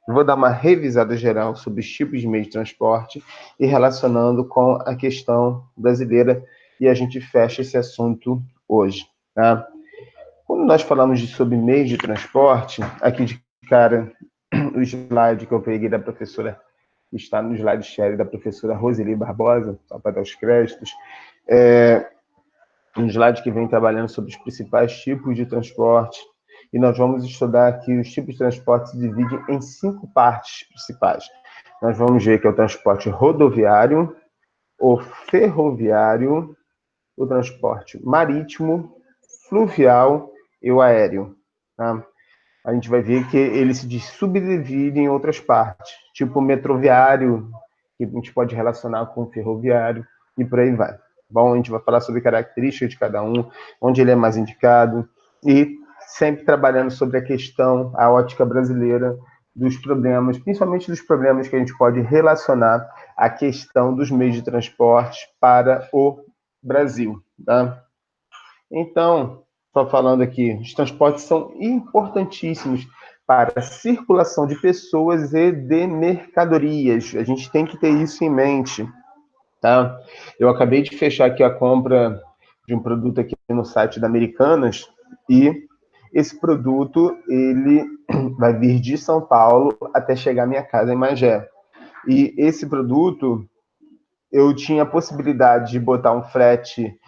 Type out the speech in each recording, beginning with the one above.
Vou dar uma revisada geral sobre os tipos de meio de transporte e relacionando com a questão brasileira, e a gente fecha esse assunto hoje, tá? Quando nós falamos sobre meio de transporte, aqui de cara, o slide que eu peguei da professora, que está no slide share da professora Roseli Barbosa, só para dar os créditos, um slide que vem trabalhando sobre os principais tipos de transporte, e nós vamos estudar aqui os tipos de transporte se dividem em 5 partes principais. Nós vamos ver que é o transporte rodoviário, o ferroviário, o transporte marítimo, fluvial e o aéreo. Tá? A gente vai ver que ele se subdivide em outras partes, tipo metroviário, que a gente pode relacionar com ferroviário, e por aí vai. Bom, a gente vai falar sobre características de cada um, onde ele é mais indicado, e sempre trabalhando sobre a questão, a ótica brasileira, dos problemas, principalmente dos problemas que a gente pode relacionar à questão dos meios de transporte para o Brasil. Tá? Então, só falando aqui, os transportes são importantíssimos para a circulação de pessoas e de mercadorias. A gente tem que ter isso em mente, tá? Eu acabei de fechar aqui a compra de um produto aqui no site da Americanas e esse produto ele vai vir de São Paulo até chegar à minha casa em Magé. E esse produto eu tinha a possibilidade de botar um frete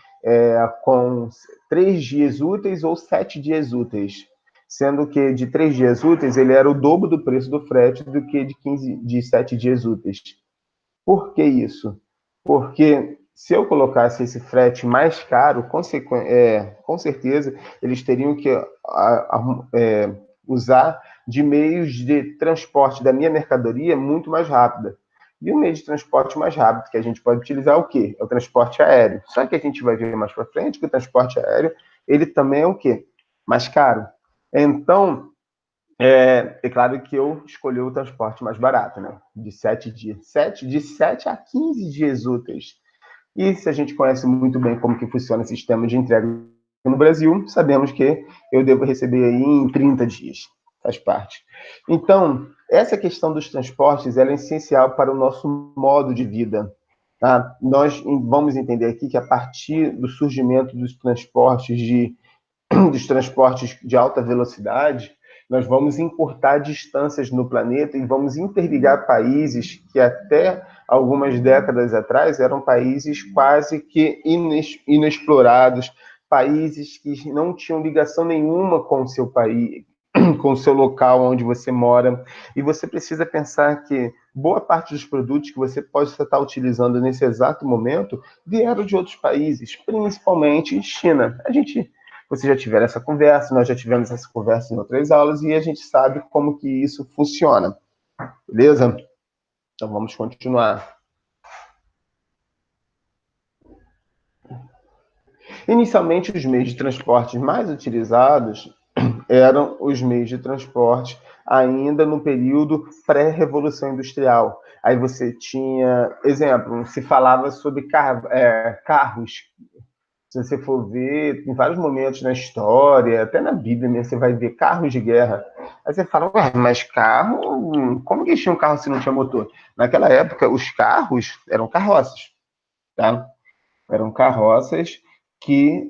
com 3 dias úteis ou 7 dias úteis, sendo que de 3 dias úteis ele era o dobro do preço do frete do que de 7 dias úteis. Por que isso? Porque se eu colocasse esse frete mais caro, com certeza eles teriam que usar de meios de transporte da minha mercadoria muito mais rápida. E o meio de transporte mais rápido que a gente pode utilizar é o quê? É o transporte aéreo. Só que a gente vai ver mais para frente que o transporte aéreo, ele também é o quê? Mais caro. Então, é claro que eu escolhi o transporte mais barato, né? De 7 dias. De 7 a 15 dias úteis. E se a gente conhece muito bem como que funciona o sistema de entrega no Brasil, sabemos que eu devo receber aí em 30 dias. Faz parte. Então, essa questão dos transportes ela é essencial para o nosso modo de vida. Tá? Nós vamos entender aqui que a partir do surgimento dos transportes de alta velocidade, nós vamos encurtar distâncias no planeta e vamos interligar países que até algumas décadas atrás eram países quase que inexplorados, países que não tinham ligação nenhuma com o seu país, com o seu local onde você mora. E você precisa pensar que boa parte dos produtos que você pode estar utilizando nesse exato momento vieram de outros países, principalmente China. Vocês já tiveram essa conversa, nós já tivemos essa conversa em outras aulas e a gente sabe como que isso funciona. Beleza? Então vamos continuar. Inicialmente, os meios de transporte mais utilizados eram os meios de transporte ainda no período pré-revolução industrial. Aí você tinha, exemplo, se falava sobre carros. Se você for ver, em vários momentos na história, até na Bíblia mesmo, você vai ver carros de guerra. Aí você fala, ué, mas carro, como que tinha um carro se não tinha motor? Naquela época, os carros eram carroças, tá? Eram carroças que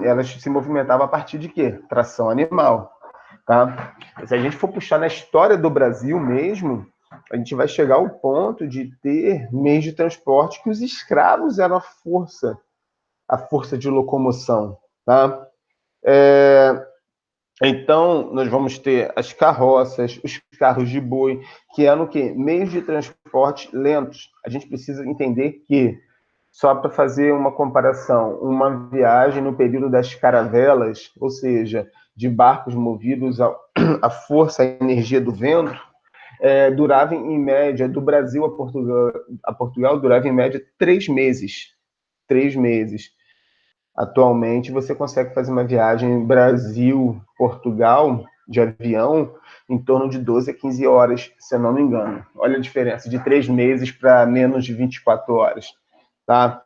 elas se movimentavam a partir de quê? Tração animal, tá? Se a gente for puxar na história do Brasil mesmo, a gente vai chegar ao ponto de ter meios de transporte que os escravos eram a força de locomoção, tá? Então, nós vamos ter as carroças, os carros de boi, que eram o quê? Meios de transporte lentos. A gente precisa entender que, só para fazer uma comparação, uma viagem no período das caravelas, ou seja, de barcos movidos à força, à energia do vento, durava em média, do Brasil a Portugal durava em média 3 meses. 3 meses. Atualmente, você consegue fazer uma viagem Brasil-Portugal de avião em torno de 12 a 15 horas, se eu não me engano. Olha a diferença, de 3 meses para menos de 24 horas. Tá?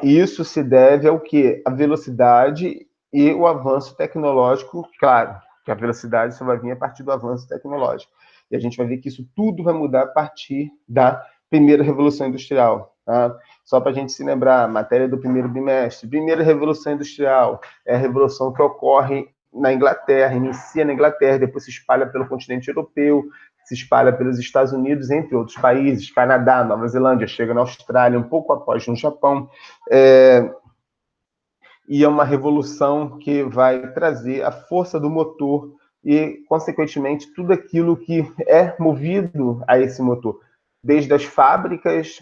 Isso se deve ao quê? A velocidade e o avanço tecnológico, claro, que a velocidade só vai vir a partir do avanço tecnológico. E a gente vai ver que isso tudo vai mudar a partir da primeira Revolução Industrial. Tá? Só para a gente se lembrar, matéria do primeiro bimestre. Primeira Revolução Industrial é a revolução que ocorre na Inglaterra, inicia na Inglaterra, depois se espalha pelo continente europeu, se espalha pelos Estados Unidos, entre outros países, Canadá, Nova Zelândia, chega na Austrália, um pouco após no Japão. E é uma revolução que vai trazer a força do motor e, consequentemente, tudo aquilo que é movido a esse motor, desde as fábricas,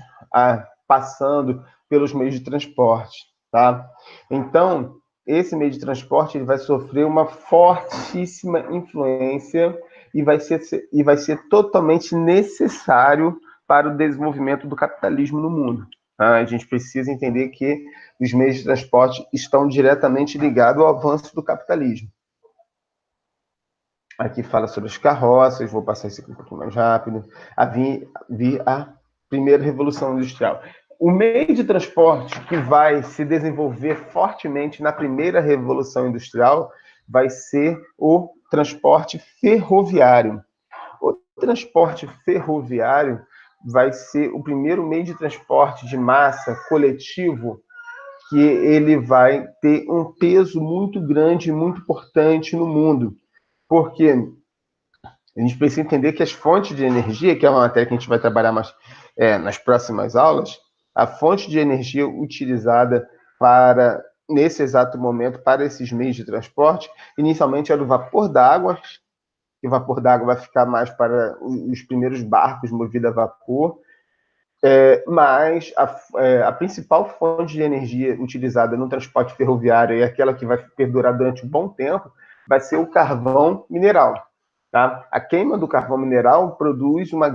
passando pelos meios de transporte, tá? Então, esse meio de transporte ele vai sofrer uma fortíssima influência e vai ser totalmente necessário para o desenvolvimento do capitalismo no mundo. A gente precisa entender que os meios de transporte estão diretamente ligados ao avanço do capitalismo. Aqui fala sobre as carroças, vou passar isso aqui um pouquinho mais rápido. A primeira Revolução Industrial. O meio de transporte que vai se desenvolver fortemente na primeira Revolução Industrial vai ser o transporte ferroviário. O transporte ferroviário vai ser o primeiro meio de transporte de massa coletivo que ele vai ter um peso muito grande e muito importante no mundo. Porque a gente precisa entender que as fontes de energia, que é uma matéria que a gente vai trabalhar mais nas próximas aulas, a fonte de energia utilizada nesse exato momento, para esses meios de transporte, inicialmente era o vapor d'água, que o vapor d'água vai ficar mais para os primeiros barcos movidos a vapor, mas a principal fonte de energia utilizada no transporte ferroviário e aquela que vai perdurar durante um bom tempo vai ser o carvão mineral. Tá? A queima do carvão mineral produz uma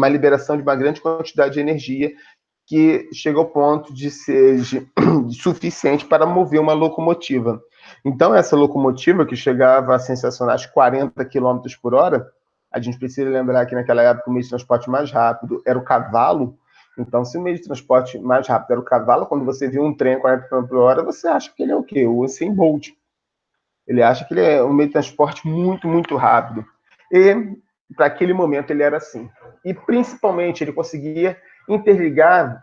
liberação de uma grande quantidade de energia que chega ao ponto de ser suficiente para mover uma locomotiva. Então, essa locomotiva, que chegava a sensacionais 40 km por hora, a gente precisa lembrar que naquela época o meio de transporte mais rápido era o cavalo. Então, se o meio de transporte mais rápido era o cavalo, quando você viu um trem a 40 km por hora, você acha que ele é o quê? O Usain Bolt. Ele acha que ele é um meio de transporte muito, muito rápido. E, para aquele momento, ele era assim. E, principalmente, ele conseguia interligar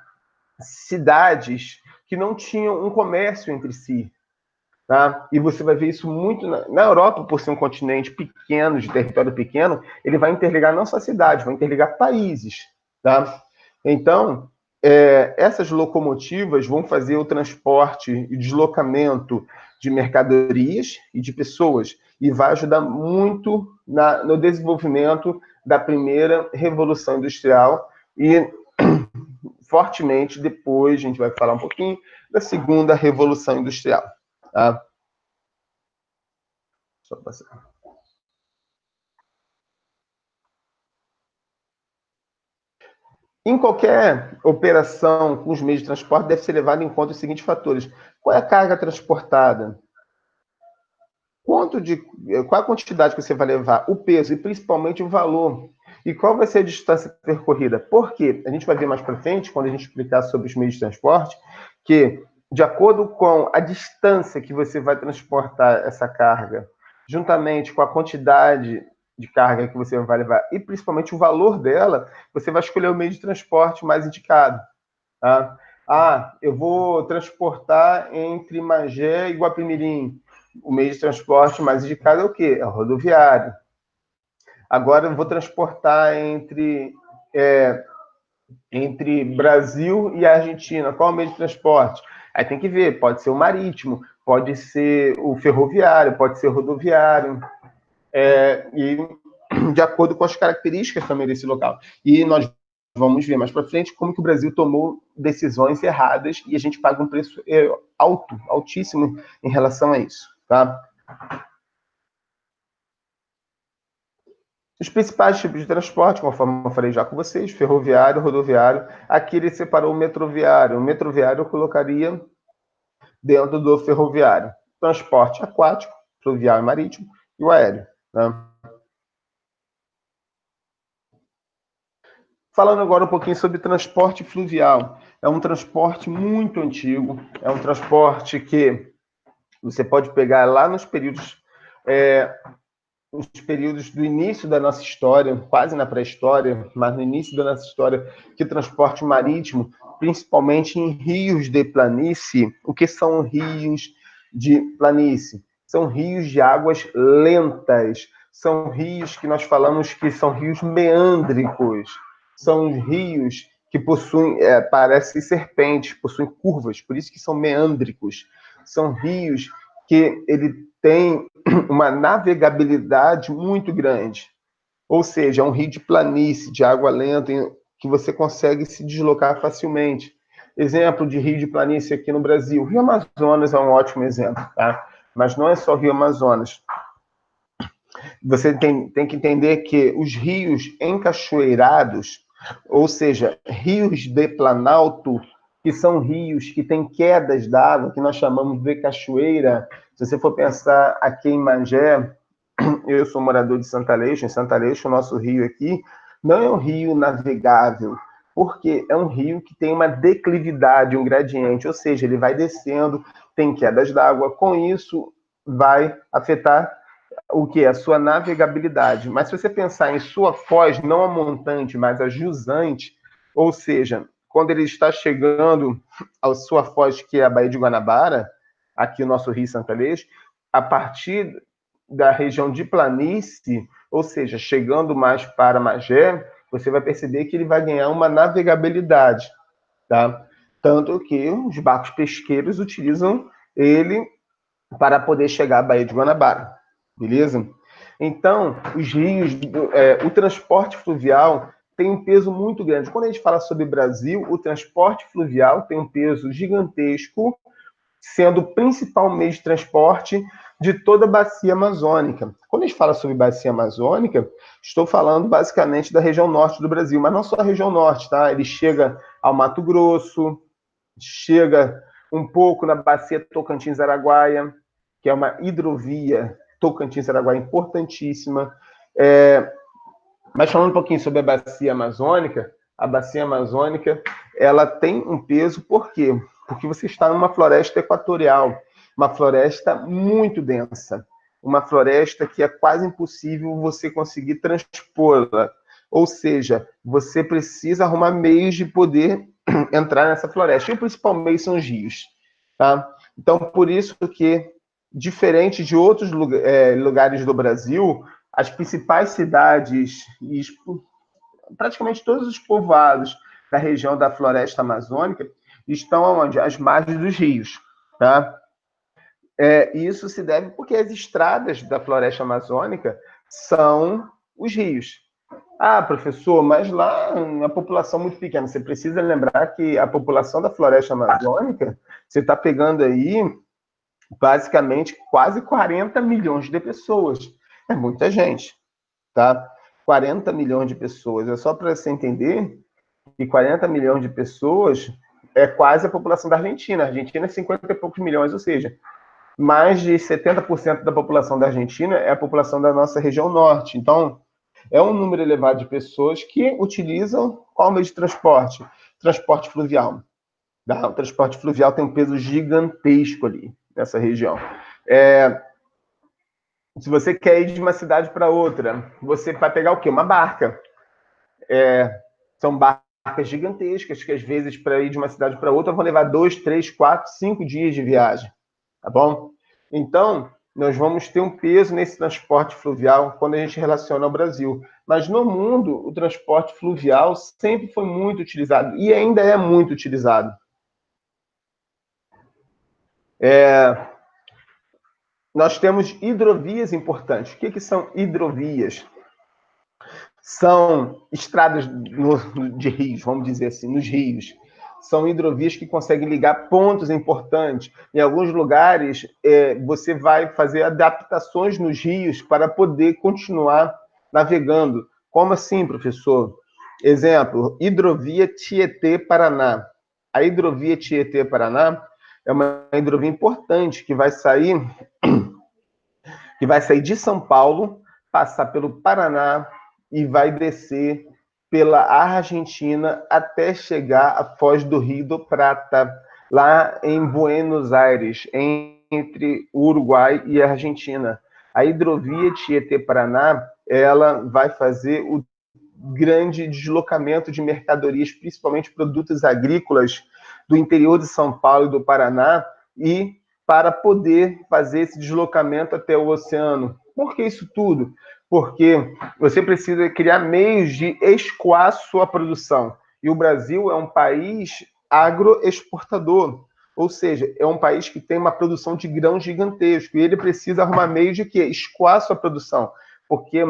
cidades que não tinham um comércio entre si. Tá? E você vai ver isso muito na Europa, por ser um continente pequeno, de território pequeno, ele vai interligar não só cidades, vai interligar países. Tá? Então, essas locomotivas vão fazer o transporte e deslocamento de mercadorias e de pessoas, e vai ajudar muito no desenvolvimento da primeira Revolução Industrial e fortemente depois, a gente vai falar um pouquinho, da segunda Revolução Industrial. Tá? Só passar. Em qualquer operação com os meios de transporte, deve ser levado em conta os seguintes fatores. Qual é a carga transportada? Qual a quantidade que você vai levar? O peso e, principalmente, o valor. E qual vai ser a distância percorrida? Por quê? A gente vai ver mais para frente, quando a gente explicar sobre os meios de transporte, que, de acordo com a distância que você vai transportar essa carga, juntamente com a quantidade de carga que você vai levar e, principalmente, o valor dela, você vai escolher o meio de transporte mais indicado. Tá? Eu vou transportar entre Magé e Guapimirim. O meio de transporte mais indicado é o quê? É o rodoviário. Agora eu vou transportar entre Brasil e Argentina. Qual é o meio de transporte? Aí tem que ver, pode ser o marítimo, pode ser o ferroviário, pode ser o rodoviário, e de acordo com as características também desse local. E nós vamos ver mais para frente como que o Brasil tomou decisões erradas e a gente paga um preço altíssimo em relação a isso. Tá? Os principais tipos de transporte, conforme eu falei já com vocês, ferroviário, rodoviário. Aqui ele separou o metroviário. O metroviário eu colocaria dentro do ferroviário. Transporte aquático, fluvial e marítimo, e o aéreo. Né? Falando agora um pouquinho sobre transporte fluvial. É um transporte muito antigo, é um transporte que você pode pegar lá nos períodos os períodos do início da nossa história, quase na pré-história, mas no início da nossa história, que o transporte marítimo, principalmente em rios de planície, o que são rios de planície? São rios de águas lentas, são rios que nós falamos que são rios meândricos, são rios que possuem, parecem serpentes, possuem curvas, por isso que são meândricos. São rios que ele tem uma navegabilidade muito grande. Ou seja, é um rio de planície, de água lenta, que você consegue se deslocar facilmente. Exemplo de rio de planície aqui no Brasil. Rio Amazonas é um ótimo exemplo, tá? Mas não é só Rio Amazonas. Você tem que entender que os rios encachoeirados, ou seja, rios de planalto, que são rios que têm quedas d'água, que nós chamamos de cachoeira. Se você for pensar aqui em Magé, eu sou morador de Santa Aleixo, em Santa Aleixo, o nosso rio aqui, não é um rio navegável, porque é um rio que tem uma declividade, um gradiente, ou seja, ele vai descendo, tem quedas d'água, com isso vai afetar o que? A sua navegabilidade. Mas se você pensar em sua foz, não a montante, mas a jusante, ou seja, quando ele está chegando à sua foz, que é a Baía de Guanabara, aqui o nosso Rio Santa Aleixo, a partir da região de planície, ou seja, chegando mais para Magé, você vai perceber que ele vai ganhar uma navegabilidade, tá? Tanto que os barcos pesqueiros utilizam ele para poder chegar à Baía de Guanabara, beleza? Então, os rios, o transporte fluvial tem um peso muito grande. Quando a gente fala sobre Brasil, o transporte fluvial tem um peso gigantesco, sendo o principal meio de transporte de toda a bacia amazônica. Quando a gente fala sobre bacia amazônica, estou falando basicamente da região norte do Brasil, mas não só a região norte, tá? Ele chega ao Mato Grosso, chega um pouco na bacia Tocantins-Araguaia, que é uma hidrovia Tocantins-Araguaia importantíssima. Mas falando um pouquinho sobre a bacia amazônica, ela tem um peso, por quê? Porque você está numa floresta equatorial, uma floresta muito densa, uma floresta que é quase impossível você conseguir transpô-la. Ou seja, você precisa arrumar meios de poder entrar nessa floresta. E o principal meio são os rios. Tá? Então, por isso que, diferente de outros lugares do Brasil, as principais cidades e praticamente todos os povoados da região da floresta amazônica estão onde? Às margens dos rios. Tá? Isso se deve porque as estradas da floresta amazônica são os rios. Ah, professor, mas lá a população é muito pequena. Você precisa lembrar que a população da floresta amazônica, você está pegando aí basicamente quase 40 milhões de pessoas. É muita gente, tá? 40 milhões de pessoas. É só para você entender que 40 milhões de pessoas é quase a população da Argentina. A Argentina é 50 e poucos milhões, ou seja, mais de 70% da população da Argentina é a população da nossa região norte. Então, é um número elevado de pessoas que utilizam qual meio de transporte? Transporte fluvial. O transporte fluvial tem um peso gigantesco ali, nessa região. Se você quer ir de uma cidade para outra, você vai pegar o quê? Uma barca. São barcas gigantescas, que às vezes, para ir de uma cidade para outra, vão levar 2, 3, 4, 5 dias de viagem. Tá bom? Então, nós vamos ter um peso nesse transporte fluvial quando a gente relaciona ao Brasil. Mas no mundo, o transporte fluvial sempre foi muito utilizado e ainda é muito utilizado. Nós temos hidrovias importantes. O que são hidrovias? São estradas de rios, vamos dizer assim, nos rios. São hidrovias que conseguem ligar pontos importantes. Em alguns lugares, você vai fazer adaptações nos rios para poder continuar navegando. Como assim, professor? Exemplo, hidrovia Tietê-Paraná. A hidrovia Tietê-Paraná é uma hidrovia importante que vai sair de São Paulo, passar pelo Paraná e vai descer pela Argentina até chegar à foz do Rio do Prata, lá em Buenos Aires, entre o Uruguai e a Argentina. A hidrovia Tietê-Paraná, ela vai fazer o grande deslocamento de mercadorias, principalmente produtos agrícolas do interior de São Paulo e do Paraná, e para poder fazer esse deslocamento até o oceano. Por que isso tudo? Porque você precisa criar meios de escoar sua produção. E o Brasil é um país agroexportador, ou seja, é um país que tem uma produção de grãos gigantesco, e ele precisa arrumar meios de quê? Escoar sua produção, porque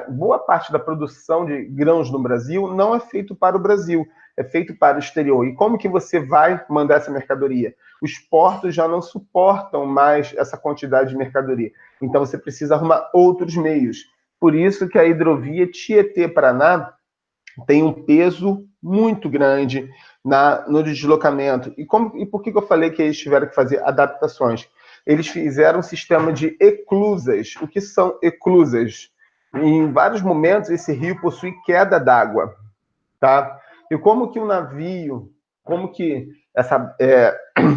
boa parte da produção de grãos no Brasil não é feito para o Brasil, é feito para o exterior. E como que você vai mandar essa mercadoria? Os portos já não suportam mais essa quantidade de mercadoria. Então você precisa arrumar outros meios. Por isso que a hidrovia Tietê-Paraná tem um peso muito grande no deslocamento. E por que eu falei que eles tiveram que fazer adaptações? Eles fizeram um sistema de eclusas. O que são eclusas? Em vários momentos, esse rio possui queda d'água, tá? E como que o navio,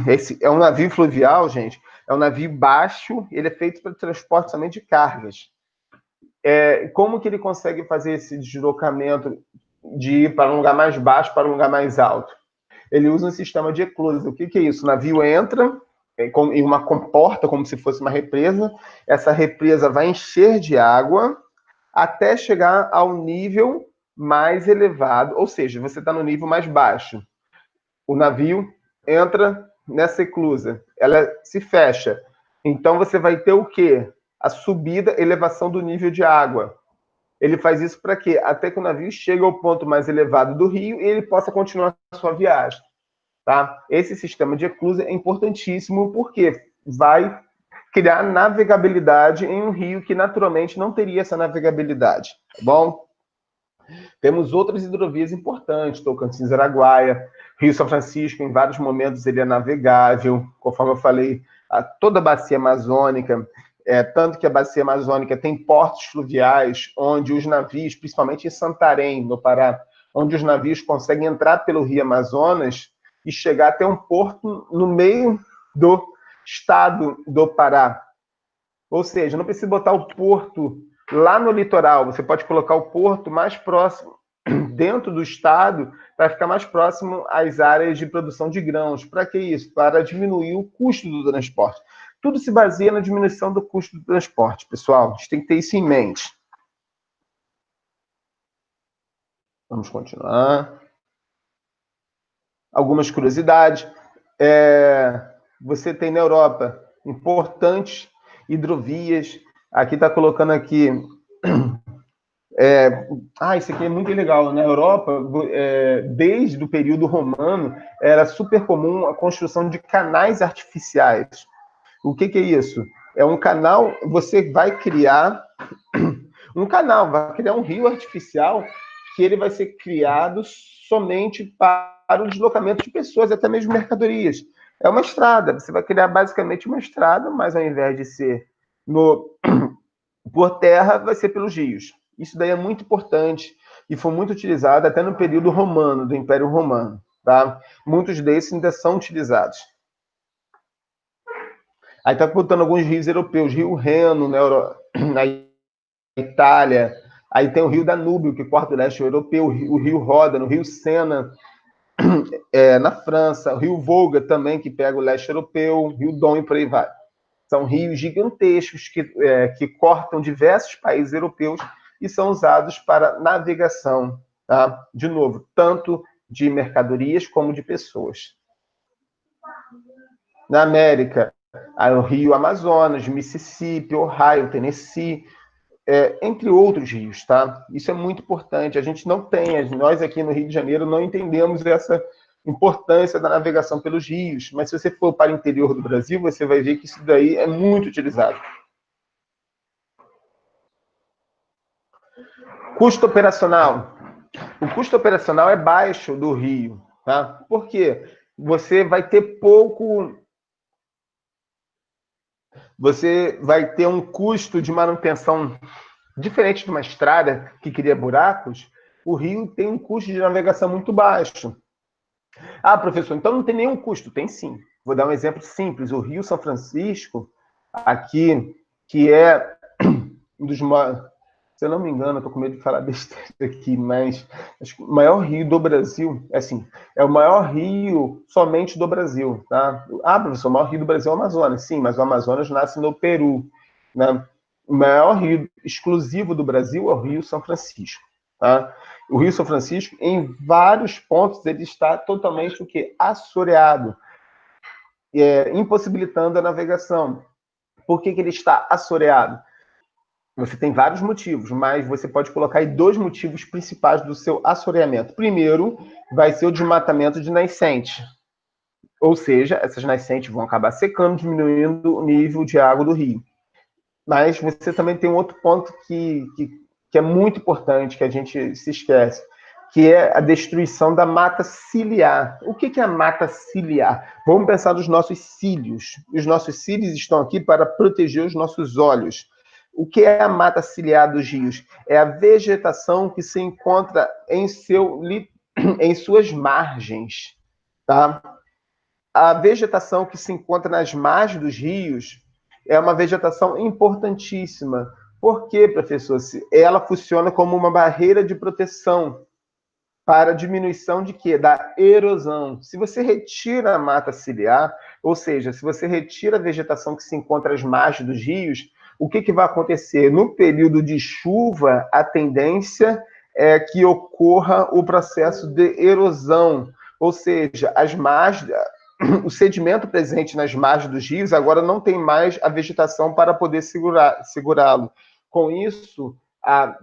esse é um navio fluvial, gente, é um navio baixo, ele é feito para transporte somente de cargas. Como que ele consegue fazer esse deslocamento de ir para um lugar mais baixo para um lugar mais alto? Ele usa um sistema de eclusa. O que é isso? O navio entra em uma comporta, como se fosse uma represa. Essa represa vai encher de água até chegar ao nível mais elevado, ou seja, você está no nível mais baixo. O navio entra nessa eclusa, ela se fecha. Então você vai ter o quê? A subida, elevação do nível de água. Ele faz isso para quê? Até que o navio chegue ao ponto mais elevado do rio e ele possa continuar a sua viagem. Tá? Esse sistema de eclusa é importantíssimo porque vai criar navegabilidade em um rio que naturalmente não teria essa navegabilidade. Tá bom? Temos outras hidrovias importantes, Tocantins-Araguaia, Rio São Francisco, em vários momentos ele é navegável, conforme eu falei, toda a bacia amazônica, tanto que a bacia amazônica tem portos fluviais, onde os navios, principalmente em Santarém, no Pará, onde os navios conseguem entrar pelo Rio Amazonas e chegar até um porto no meio do estado do Pará. Ou seja, não precisa botar o porto lá no litoral, você pode colocar o porto mais próximo, dentro do estado, para ficar mais próximo às áreas de produção de grãos. Para que isso? Para diminuir o custo do transporte. Tudo se baseia na diminuição do custo do transporte, pessoal. A gente tem que ter isso em mente. Vamos continuar. Algumas curiosidades. Você tem na Europa importantes hidrovias. Aqui está colocando aqui. Isso aqui é muito legal. Na Europa, desde o período romano, era super comum a construção de canais artificiais. O que é isso? É um canal, você vai criar um canal, vai criar um rio artificial que ele vai ser criado somente para o deslocamento de pessoas, até mesmo mercadorias. É uma estrada, você vai criar basicamente uma estrada, mas ao invés de ser por terra, vai ser pelos rios. Isso daí é muito importante e foi muito utilizado até no período romano, do Império Romano. Tá? Muitos desses ainda são utilizados. Aí está contando alguns rios europeus, Rio Reno, na Itália, aí tem o Rio Danúbio, que corta o leste europeu, o Rio Roda, no Rio Sena, na França, o Rio Volga também, que pega o leste europeu, o Rio Dom e por aí vai. São rios gigantescos que cortam diversos países europeus e são usados para navegação, tá? De novo, tanto de mercadorias como de pessoas. Na América, o Rio Amazonas, Mississippi, Ohio, Tennessee, entre outros rios, tá? Isso é muito importante. A gente não tem, nós aqui no Rio de Janeiro não entendemos essa importância da navegação pelos rios, mas se você for para o interior do Brasil, você vai ver que isso daí é muito utilizado. Custo operacional. O custo operacional é baixo do rio, tá? Por quê? Você vai ter um custo de manutenção diferente de uma estrada que cria buracos. O rio tem um custo de navegação muito baixo. Ah, professor, então não tem nenhum custo? Tem sim. Vou dar um exemplo simples. O Rio São Francisco, aqui, que é um dos maiores, se eu não me engano, estou com medo de falar besteira aqui, mas acho que o maior rio do Brasil, assim, é o maior rio somente do Brasil, tá? Ah, professor, o maior rio do Brasil é o Amazonas. Sim, mas o Amazonas nasce no Peru, né? O maior rio exclusivo do Brasil é o Rio São Francisco, tá? O Rio São Francisco, em vários pontos, ele está totalmente o quê? Assoreado, impossibilitando a navegação. Por que ele está assoreado? Você tem vários motivos, mas você pode colocar aí dois motivos principais do seu assoreamento. Primeiro, vai ser o desmatamento de nascente. Ou seja, essas nascentes vão acabar secando, diminuindo o nível de água do rio. Mas você também tem um outro ponto que é muito importante, que a gente se esquece, que é a destruição da mata ciliar. O que é a mata ciliar? Vamos pensar nos nossos cílios. Os nossos cílios estão aqui para proteger os nossos olhos. O que é a mata ciliar dos rios? É a vegetação que se encontra em suas margens, tá? A vegetação que se encontra nas margens dos rios é uma vegetação importantíssima. Por quê, professor? Ela funciona como uma barreira de proteção para diminuição de quê? Da erosão. Se você retira a mata ciliar, ou seja, se você retira a vegetação que se encontra às margens dos rios, o que vai acontecer? No período de chuva, a tendência é que ocorra o processo de erosão, ou seja, as margens, o sedimento presente nas margens dos rios agora não tem mais a vegetação para poder segurá-lo. Com isso, a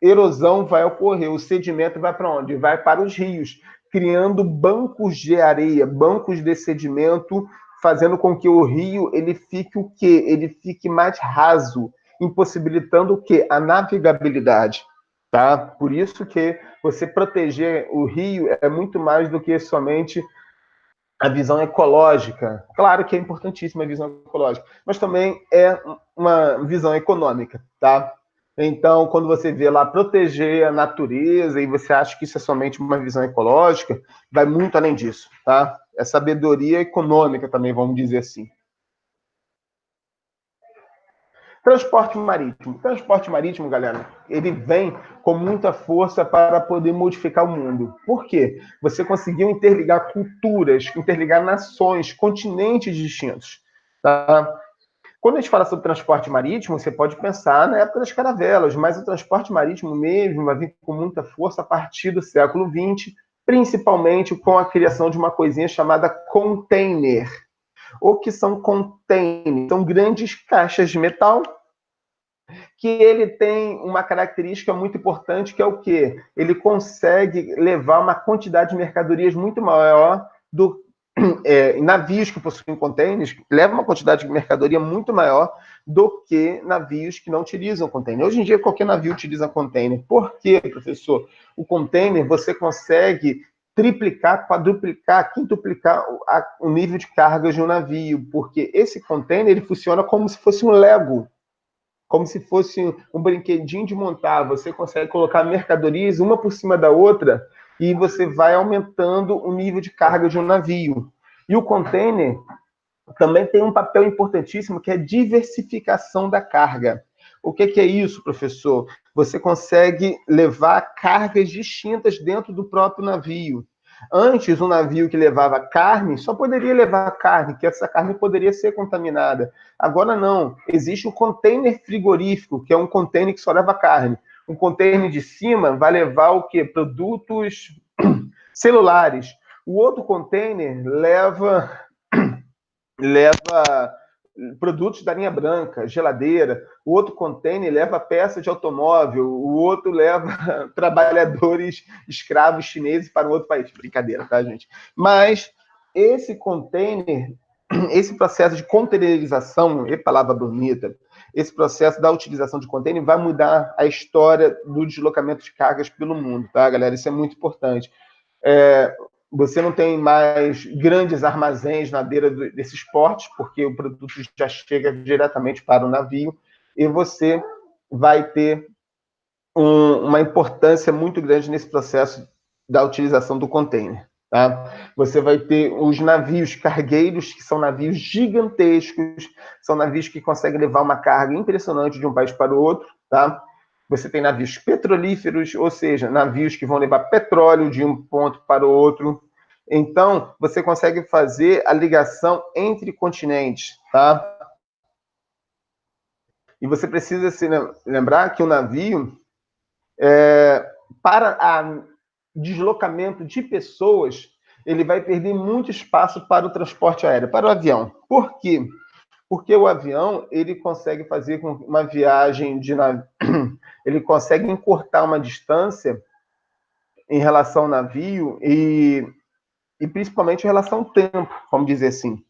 erosão vai ocorrer, o sedimento vai para onde? Vai para os rios, criando bancos de areia, bancos de sedimento, fazendo com que o rio ele fique o quê? Ele fique mais raso, impossibilitando o quê? A navegabilidade. Tá? Por isso que você proteger o rio é muito mais do que somente a visão ecológica. Claro que é importantíssima a visão ecológica, mas também é uma visão econômica, tá? Então, quando você vê lá proteger a natureza e você acha que isso é somente uma visão ecológica, vai muito além disso, tá? É sabedoria econômica também, vamos dizer assim. Transporte marítimo. Transporte marítimo, galera, ele vem com muita força para poder modificar o mundo. Por quê? Você conseguiu interligar culturas, interligar nações, continentes distintos. Tá? Quando a gente fala sobre transporte marítimo, você pode pensar na época das caravelas, mas o transporte marítimo mesmo vai vir com muita força a partir do século XX, principalmente com a criação de uma coisinha chamada container. O que são containers? São grandes caixas de metal que ele tem uma característica muito importante, que é o quê? Ele consegue levar uma quantidade de mercadorias muito maior do navios que possuem containers, levam uma quantidade de mercadoria muito maior do que navios que não utilizam container. Hoje em dia, qualquer navio utiliza container. Por quê, professor? O container, você consegue triplicar, quadruplicar, quintuplicar o nível de cargas de um navio, porque esse container ele funciona como se fosse um Lego, como se fosse um brinquedinho de montar. Você consegue colocar mercadorias uma por cima da outra e você vai aumentando o nível de carga de um navio. E o container também tem um papel importantíssimo, que é a diversificação da carga. O que é isso, professor? Você consegue levar cargas distintas dentro do próprio navio. Antes, um navio que levava carne só poderia levar carne, que essa carne poderia ser contaminada. Agora não, existe o container frigorífico, que é um container que só leva carne. Um container de cima vai levar o quê? Produtos celulares. O outro container leva produtos da linha branca, geladeira. O outro container leva peças de automóvel. O outro leva trabalhadores escravos chineses para um outro país. Brincadeira, tá, gente? Mas esse container, esse processo de containerização, é palavra bonita, esse processo da utilização de container vai mudar a história do deslocamento de cargas pelo mundo, tá, galera? Isso é muito importante. Você não tem mais grandes armazéns na beira desses portos, porque o produto já chega diretamente para o navio, e você vai ter uma importância muito grande nesse processo da utilização do container. tá? Você vai ter os navios cargueiros, que são navios gigantescos, são navios que conseguem levar uma carga impressionante de um país para o outro, tá? Você tem navios petrolíferos, ou seja, navios que vão levar petróleo de um ponto para o outro. Então, você consegue fazer a ligação entre continentes, tá? E você precisa se lembrar que o navio, para o deslocamento de pessoas, ele vai perder muito espaço para o transporte aéreo, para o avião. Por quê? Porque o avião, ele consegue fazer uma viagem de navio, ele consegue encurtar uma distância em relação ao navio e principalmente em relação ao tempo, vamos dizer assim.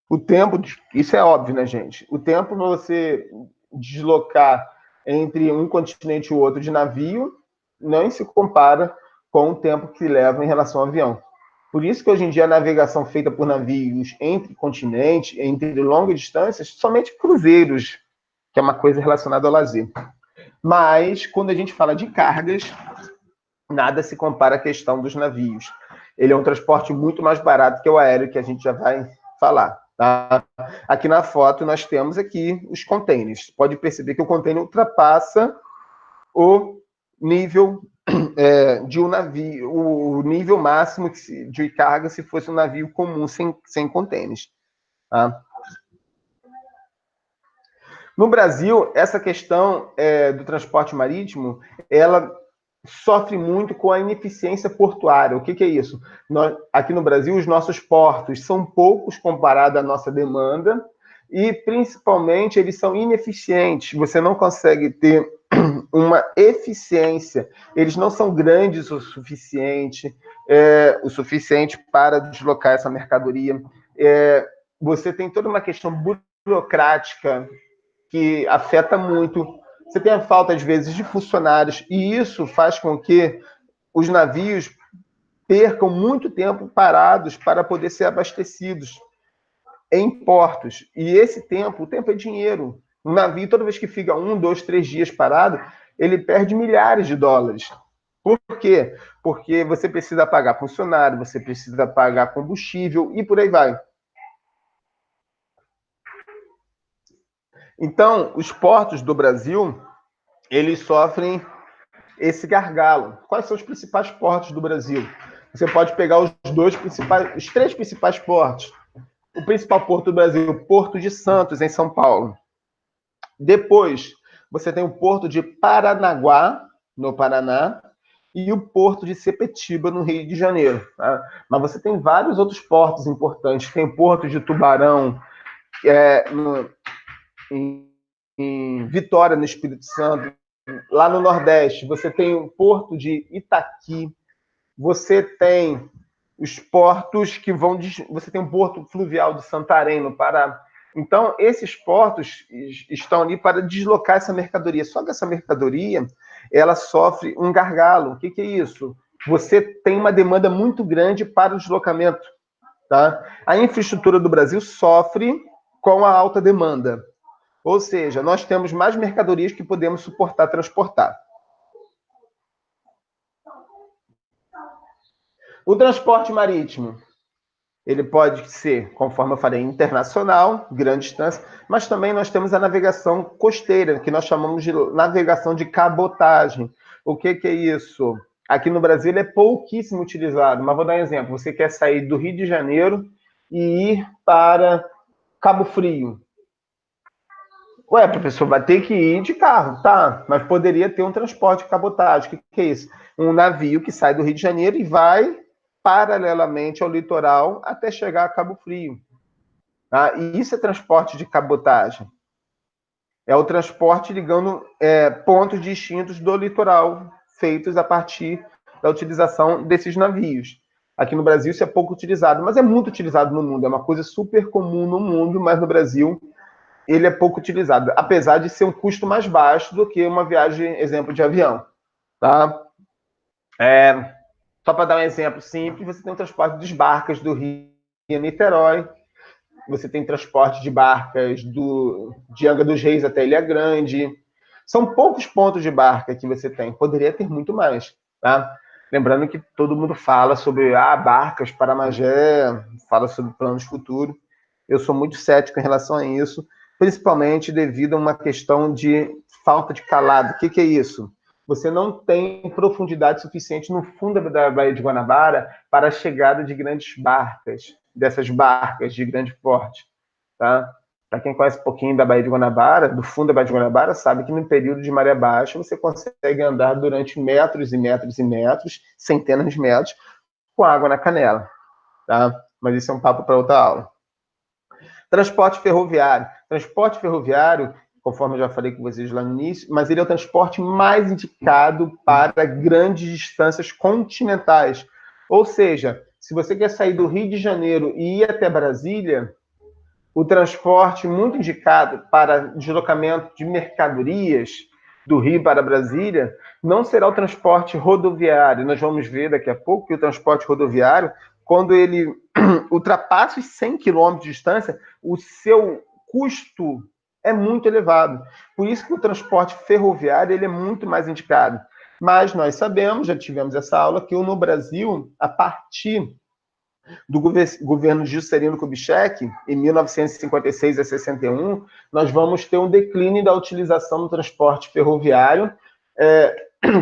O tempo, isso é óbvio, né, gente? O tempo para você deslocar entre um continente e o outro de navio nem se compara com o tempo que leva em relação ao avião. Por isso que hoje em dia a navegação feita por navios entre continentes, entre longas distâncias, somente cruzeiros, que é uma coisa relacionada ao lazer. Mas, quando a gente fala de cargas, nada se compara à questão dos navios. Ele é um transporte muito mais barato que o aéreo, que a gente já vai falar. Tá? Aqui na foto nós temos aqui os containers. Pode perceber que o container ultrapassa o nível de um navio, o nível máximo de carga se fosse um navio comum sem containers. Tá? No Brasil, essa questão do transporte marítimo, ela sofre muito com a ineficiência portuária. O que é isso? Aqui no Brasil, os nossos portos são poucos comparado à nossa demanda e, principalmente, eles são ineficientes. Você não consegue ter uma eficiência. Eles não são grandes o suficiente para deslocar essa mercadoria. Você tem toda uma questão burocrática que afeta muito. Você tem a falta, às vezes, de funcionários, e isso faz com que os navios percam muito tempo parados para poder ser abastecidos em portos. E esse tempo, o tempo é dinheiro. Um navio, toda vez que fica 1, 2, 3 dias parado, ele perde milhares de dólares. Por quê? Porque você precisa pagar funcionário, você precisa pagar combustível e por aí vai. Então, os portos do Brasil, eles sofrem esse gargalo. Quais são os principais portos do Brasil? Você pode pegar os três principais portos. O principal porto do Brasil, Porto de Santos, em São Paulo. Depois, você tem o Porto de Paranaguá, no Paraná, e o Porto de Sepetiba, no Rio de Janeiro. Tá? Mas você tem vários outros portos importantes. Tem o Porto de Tubarão, em Vitória, no Espírito Santo. Lá no Nordeste, você tem o Porto de Itaqui, você tem os portos que vão... Você tem o Porto Fluvial de Santarém, no Pará. Então, esses portos estão ali para deslocar essa mercadoria. Só que essa mercadoria, ela sofre um gargalo. O que é isso? Você tem uma demanda muito grande para o deslocamento. Tá? A infraestrutura do Brasil sofre com a alta demanda. Ou seja, nós temos mais mercadorias que podemos suportar transportar. O transporte marítimo, ele pode ser, conforme eu falei, internacional, grande distância, mas também nós temos a navegação costeira, que nós chamamos de navegação de cabotagem. O que é isso? Aqui no Brasil ele é pouquíssimo utilizado, mas vou dar um exemplo. Você quer sair do Rio de Janeiro e ir para Cabo Frio. Ué, professor, vai ter que ir de carro, tá? Mas poderia ter um transporte de cabotagem. O que é isso? Um navio que sai do Rio de Janeiro e vai paralelamente ao litoral até chegar a Cabo Frio. Tá? E isso é transporte de cabotagem. É o transporte ligando pontos distintos do litoral, feitos a partir da utilização desses navios. Aqui no Brasil isso é pouco utilizado, mas é muito utilizado no mundo. É uma coisa super comum no mundo, mas no Brasil ele é pouco utilizado, apesar de ser um custo mais baixo do que uma viagem, exemplo, de avião. Tá? Só para dar um exemplo simples, você tem o transporte de barcas do Rio a Niterói, você tem transporte de barcas de Angra dos Reis até Ilha Grande. São poucos pontos de barca que você tem, poderia ter muito mais. Tá? Lembrando que todo mundo fala sobre barcas para Magé, fala sobre planos futuros. Eu sou muito cético em relação a isso, principalmente devido a uma questão de falta de calado. O que é isso? Você não tem profundidade suficiente no fundo da Baía de Guanabara para a chegada de grandes barcas, dessas barcas de grande porte, tá? Para quem conhece um pouquinho da Baía de Guanabara, do fundo da Baía de Guanabara, sabe que no período de maré baixa você consegue andar durante metros e metros e metros, centenas de metros, com água na canela, tá? Mas isso é um papo para outra aula. Transporte ferroviário. Transporte ferroviário, conforme eu já falei com vocês lá no início, mas ele é o transporte mais indicado para grandes distâncias continentais. Ou seja, se você quer sair do Rio de Janeiro e ir até Brasília, o transporte muito indicado para deslocamento de mercadorias do Rio para Brasília não será o transporte rodoviário. Nós vamos ver daqui a pouco que o transporte rodoviário, quando ele ultrapassa os 100 quilômetros de distância, o seu custo é muito elevado. Por isso que o transporte ferroviário ele é muito mais indicado. Mas nós sabemos, já tivemos essa aula, que no Brasil, a partir do governo Juscelino Kubitschek, em 1956 a 61, nós vamos ter um declínio da utilização do transporte ferroviário,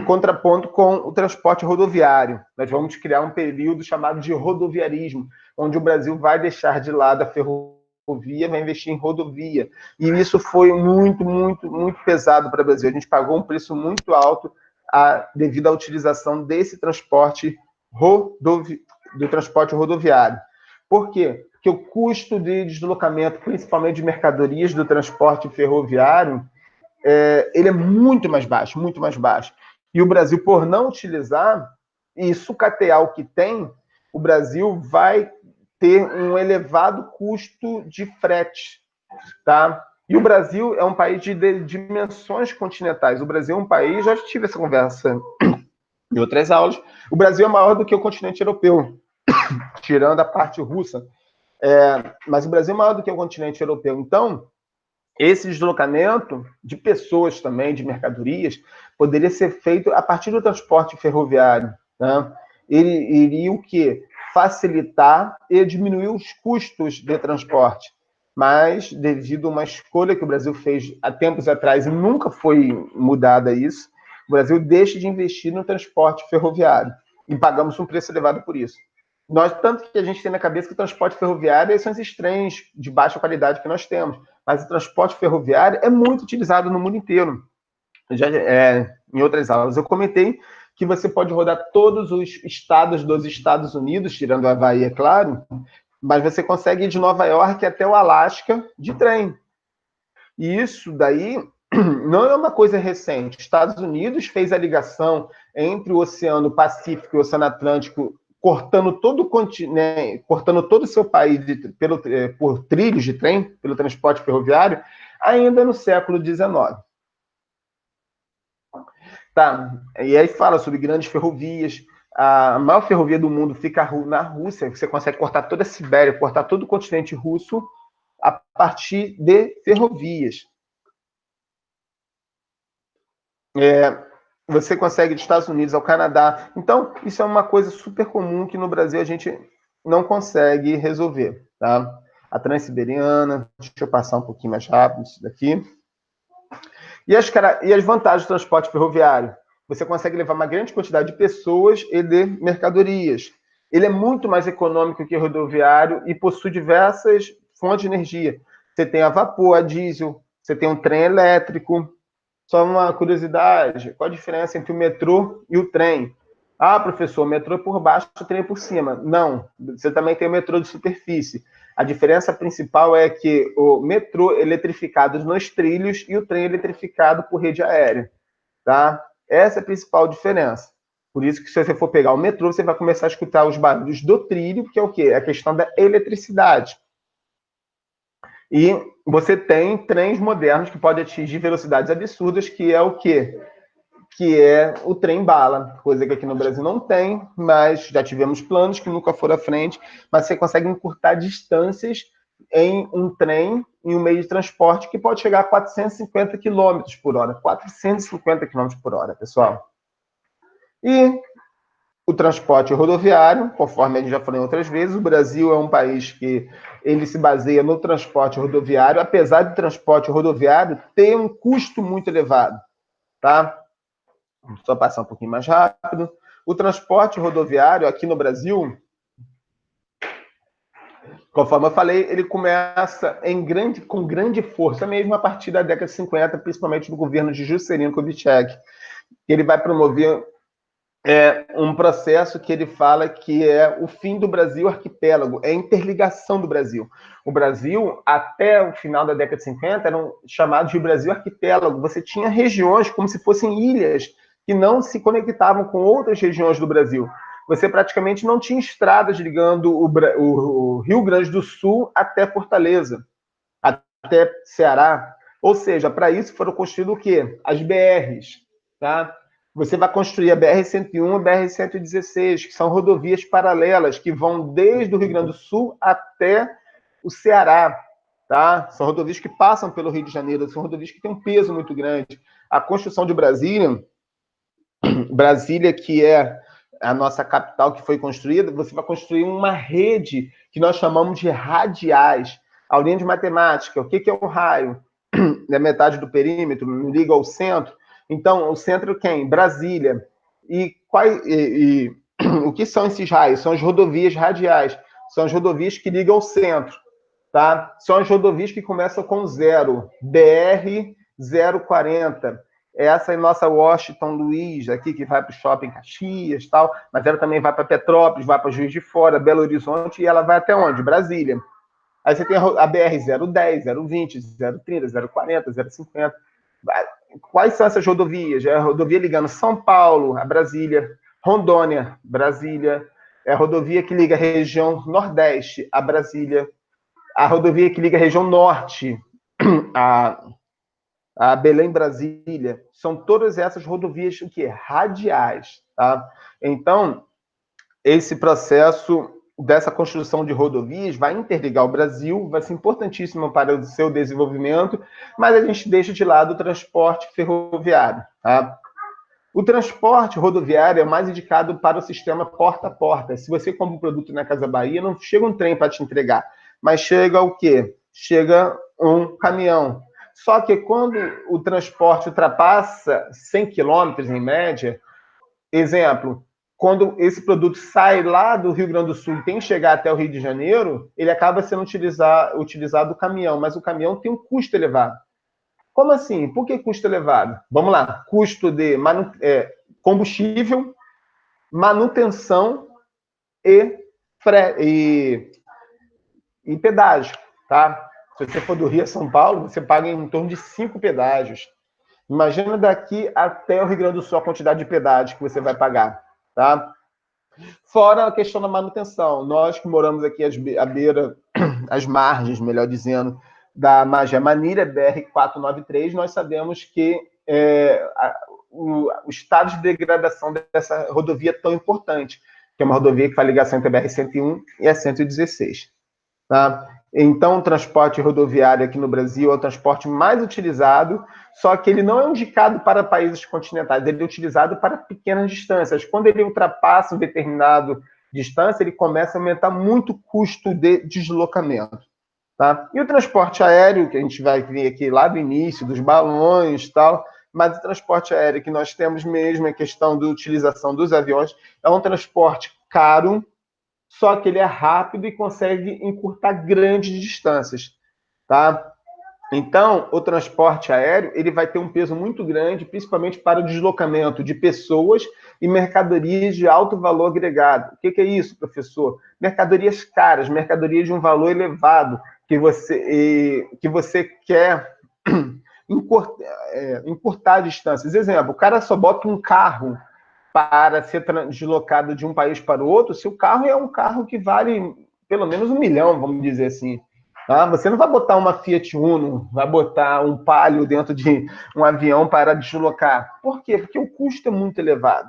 contraponto com o transporte rodoviário. Nós vamos criar um período chamado de rodoviarismo, onde o Brasil vai deixar de lado a ferrovia, vai investir em rodovia. E isso foi muito, muito, muito pesado para o Brasil. A gente pagou um preço muito alto devido à utilização desse transporte do transporte rodoviário. Por quê? Porque o custo de deslocamento, principalmente de mercadorias do transporte ferroviário, ele é muito mais baixo, muito mais baixo. E o Brasil, por não utilizar e sucatear o que tem, o Brasil vai ter um elevado custo de frete, tá? E o Brasil é um país de dimensões continentais. O Brasil é um país, já tive essa conversa em outras aulas, o Brasil é maior do que o continente europeu, tirando a parte russa. Mas o Brasil é maior do que o continente europeu. Então, esse deslocamento de pessoas também, de mercadorias, poderia ser feito a partir do transporte ferroviário, né? Ele iria o quê? Facilitar e diminuir os custos de transporte. Mas, devido a uma escolha que o Brasil fez há tempos atrás e nunca foi mudada isso, o Brasil deixa de investir no transporte ferroviário. E pagamos um preço elevado por isso. Tanto que a gente tem na cabeça que o transporte ferroviário são esses trens de baixa qualidade que nós temos. Mas o transporte ferroviário é muito utilizado no mundo inteiro. Em outras aulas eu comentei que você pode rodar todos os estados dos Estados Unidos, tirando o Havaí, é claro, mas você consegue ir de Nova York até o Alasca de trem. E isso daí não é uma coisa recente. Os Estados Unidos fez a ligação entre o Oceano Pacífico e o Oceano Atlântico, cortando todo o continente, cortando todo o seu país por trilhos de trem, pelo transporte ferroviário, ainda no século XIX. Tá? E aí fala sobre grandes ferrovias. A maior ferrovia do mundo fica na Rússia. Você consegue cortar toda a Sibéria, cortar todo o continente russo a partir de ferrovias. Você consegue dos Estados Unidos ao Canadá. Então, isso é uma coisa super comum que no Brasil a gente não consegue resolver, tá? A Transiberiana, deixa eu passar um pouquinho mais rápido isso daqui. E as vantagens do transporte ferroviário? Você consegue levar uma grande quantidade de pessoas e de mercadorias. Ele é muito mais econômico que o rodoviário e possui diversas fontes de energia. Você tem a vapor, a diesel, você tem um trem elétrico. Só uma curiosidade, qual a diferença entre o metrô e o trem? Ah, professor, o metrô é por baixo, o trem é por cima. Não, você também tem o metrô de superfície. A diferença principal é que o metrô é eletrificado nos trilhos e o trem é eletrificado por rede aérea, tá? Essa é a principal diferença. Por isso que se você for pegar o metrô, você vai começar a escutar os barulhos do trilho, que é o quê? É a questão da eletricidade. E você tem trens modernos que podem atingir velocidades absurdas, que é o quê? Que é o trem-bala, coisa que aqui no Brasil não tem, mas já tivemos planos que nunca foram à frente, mas você consegue encurtar distâncias em um trem, em um meio de transporte que pode chegar a 450 km por hora. 450 km por hora, pessoal. E o transporte rodoviário, conforme a gente já falou em outras vezes, o Brasil é um país que ele se baseia no transporte rodoviário, apesar do transporte rodoviário ter um custo muito elevado, tá? Vamos só passar um pouquinho mais rápido. O transporte rodoviário aqui no Brasil, conforme eu falei, ele começa com grande força, mesmo a partir da década de 50, principalmente do governo de Juscelino Kubitschek. Ele vai promover um processo que ele fala que é o fim do Brasil arquipélago, é a interligação do Brasil. O Brasil, até o final da década de 50, eram chamados de Brasil arquipélago. Você tinha regiões como se fossem ilhas que não se conectavam com outras regiões do Brasil. Você praticamente não tinha estradas ligando o Rio Grande do Sul até Fortaleza, até Ceará. Ou seja, para isso foram construídos o quê? As BRs, tá? Você vai construir a BR-101 e a BR-116, que são rodovias paralelas, que vão desde o Rio Grande do Sul até o Ceará. Tá? São rodovias que passam pelo Rio de Janeiro, são rodovias que têm um peso muito grande. A construção de Brasília, que é a nossa capital que foi construída, você vai construir uma rede que nós chamamos de radiais. Aulinha de matemática, o que é um raio? É metade do perímetro, liga ao centro. Então, o centro quem? Brasília. O que são esses raios? São as rodovias radiais. São as rodovias que ligam ao centro. Tá? São as rodovias que começam com zero. BR 040. Essa é a nossa Washington Luiz, aqui, que vai para o shopping Caxias, tal, mas ela também vai para Petrópolis, vai para Juiz de Fora, Belo Horizonte, e ela vai até onde? Brasília. Aí você tem a BR 010, 020, 030, 040, 050. Quais são essas rodovias? É a rodovia ligando São Paulo a Brasília, Rondônia, Brasília, é a rodovia que liga a região Nordeste a Brasília, a rodovia que liga a região Norte a Belém, Brasília. São todas essas rodovias o quê? Radiais. Tá? Então, esse processo dessa construção de rodovias vai interligar o Brasil, vai ser importantíssimo para o seu desenvolvimento, mas a gente deixa de lado o transporte ferroviário. Tá? O transporte rodoviário é mais indicado para o sistema porta a porta. Se você compra um produto na Casa Bahia, não chega um trem para te entregar, mas chega o quê? Chega um caminhão. Só que quando o transporte ultrapassa 100 quilômetros em média, exemplo, quando esse produto sai lá do Rio Grande do Sul e tem que chegar até o Rio de Janeiro, ele acaba sendo utilizado o caminhão, mas o caminhão tem um custo elevado. Como assim? Por que custo elevado? Vamos lá, custo de combustível, manutenção e, e pedágio, tá? Se você for do Rio a São Paulo, você paga em torno de 5 pedágios. Imagina daqui até o Rio Grande do Sul a quantidade de pedágio que você vai pagar, tá? Fora a questão da manutenção. Nós que moramos aqui à beira, às margens, melhor dizendo, da Magé Manilha, BR-493, nós sabemos que o estado de degradação dessa rodovia é tão importante, que é uma rodovia que faz ligação entre a BR-101 e a 116. Tá? Então, o transporte rodoviário aqui no Brasil é o transporte mais utilizado, só que ele não é indicado para países continentais, ele é utilizado para pequenas distâncias. Quando ele ultrapassa um determinado distância, ele começa a aumentar muito o custo de deslocamento. Tá? E o transporte aéreo, que a gente vai ver aqui lá do início, dos balões e tal, mas o transporte aéreo que nós temos mesmo, a questão da utilização dos aviões, é um transporte caro, só que ele é rápido e consegue encurtar grandes distâncias, tá? Então, o transporte aéreo, ele vai ter um peso muito grande, principalmente para o deslocamento de pessoas e mercadorias de alto valor agregado. O que é isso, professor? Mercadorias caras, mercadorias de um valor elevado, que você quer encurtar distâncias. Exemplo, o cara só bota um carro para ser deslocado de um país para o outro, se o carro é um carro que vale pelo menos 1 milhão, vamos dizer assim. Tá? Você não vai botar uma Fiat Uno, vai botar um Palio dentro de um avião para deslocar. Por quê? Porque o custo é muito elevado.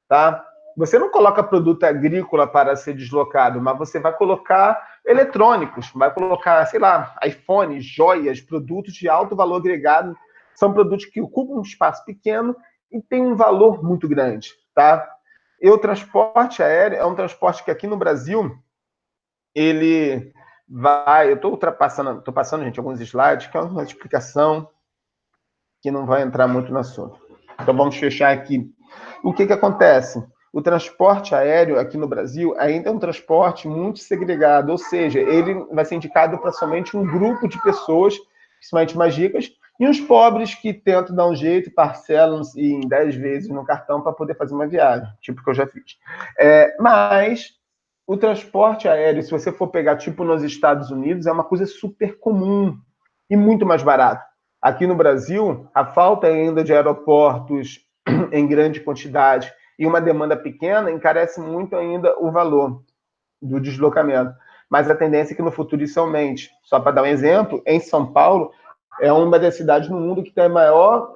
Tá? Você não coloca produto agrícola para ser deslocado, mas você vai colocar eletrônicos, vai colocar, sei lá, iPhones, joias, produtos de alto valor agregado. São produtos que ocupam um espaço pequeno e têm um valor muito grande. Tá? E o transporte aéreo é um transporte que aqui no Brasil, ele vai... Eu estou passando, gente, alguns slides, que é uma explicação que não vai entrar muito no assunto. Então, vamos fechar aqui. O que acontece? O transporte aéreo aqui no Brasil ainda é um transporte muito segregado, ou seja, ele vai ser indicado para somente um grupo de pessoas, principalmente mais ricas, e os pobres que tentam dar um jeito, parcelam em 10 vezes no cartão para poder fazer uma viagem, tipo que eu já fiz. Mas o transporte aéreo, se você for pegar tipo nos Estados Unidos, é uma coisa super comum e muito mais barato. Aqui no Brasil, a falta ainda de aeroportos em grande quantidade e uma demanda pequena encarece muito ainda o valor do deslocamento. Mas a tendência é que no futuro isso aumente. Só para dar um exemplo, em São Paulo, é uma das cidades no mundo que tem a maior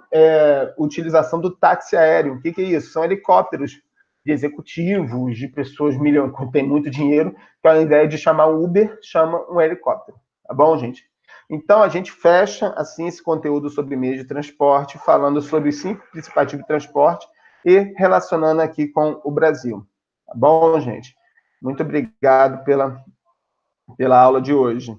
utilização do táxi aéreo. O que é isso? São helicópteros de executivos, de pessoas que têm muito dinheiro, que ao invés de chamar um Uber, chama um helicóptero. Tá bom, gente? Então, a gente fecha, assim, esse conteúdo sobre meios de transporte, falando sobre os 5 principais tipos de transporte e relacionando aqui com o Brasil. Tá bom, gente? Muito obrigado pela aula de hoje.